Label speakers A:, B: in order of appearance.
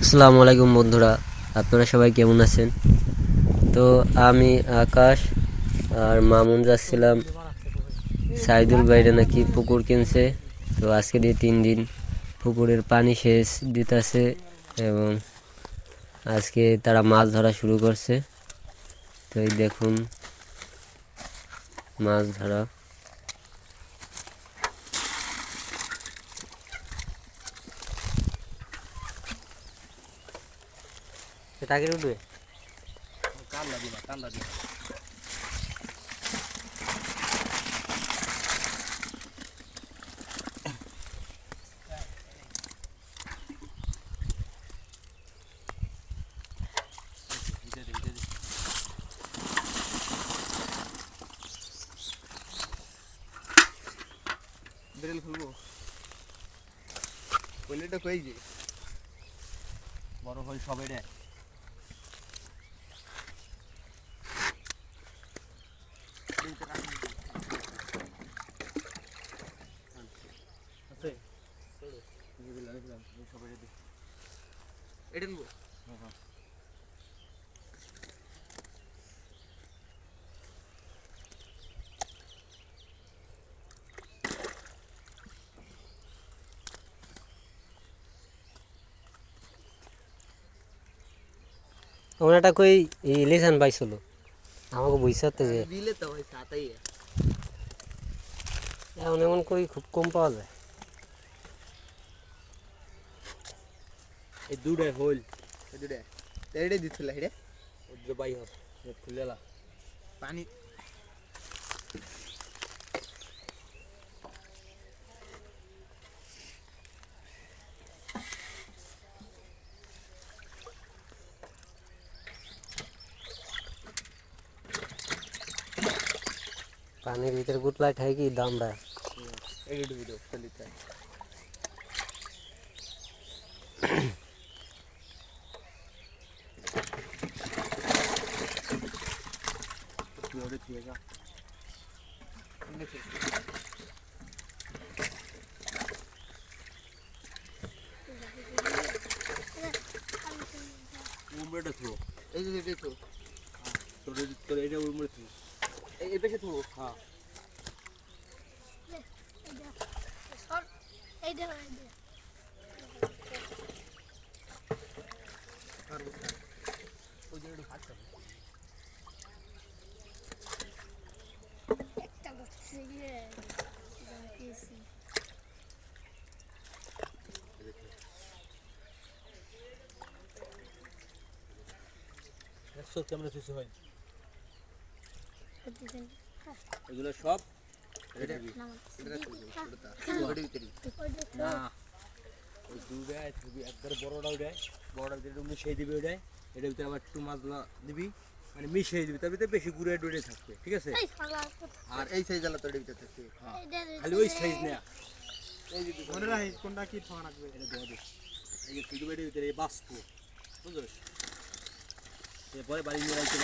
A: আসসালামু আলাইকুম বন্ধুরা, আপনারা সবাই কেমন আছেন? তো আমি আকাশ আর মামুন যাচ্ছিলাম সাইদুল বাইরে নাকি পুকুর কিনছে। তো আজকে দিয়ে 3 দিন পুকুরের পানি সেচ দিতেছে এবং আজকে তারা মাছ ধরা শুরু করছে। তো এই দেখুন মাছ ধরা। টাকি উঠবে
B: বেরেল খুলবো কইলেটা কই যে বড় হই সবাই রে আছে সবাই রে এটা নিবো। হ্যাঁ
A: ওনাটা কই ইলেকশন পাইছিল আমাকে বুঝতে যে
B: দিলে তো ভাই সাতাই
A: এমন এমন কই খুব কম পাওয়া যায়।
B: এই দুটাই হল এই দুটাই এইটাই দিছিল হেডে ওদের বাই হস খুলেলা পানি
A: পানির ভিতরে গুটলা খাই কি দামড়া
B: এই ভিডিও চলিতে ঠিক আছে উমরেটা থো এই যে এটা তো তোর তোর এটা উমরে থো এই পেছে থো হ্যাঁ আর ওই যে একটু ফাটা সব কেমন কিছু হয় এগুলো সব না ওই দুটায় ছবি একবার বড়টা ওটায় বড়টা যেটা মিশিয়ে দিবি ওটায় এটার ভিতরে আবার একটু মাছলা দিবি মানে মিশিয়ে দিবি তার ভিতরে বেশি গুঁড়ে ডুড়ে থাকবে ঠিক আছে আর এই সাইজ আলা তোর ভিতরে থাকবে খালি ওই সাইজ না এই যে মনে রাখিস কোনটা কি খাওয়া রাখবে এটা দেওয়া দিস এই যে তুই ভিতরে বাঁচবো বুঝছিস এরপরে বাড়ি নিয়ে আসতে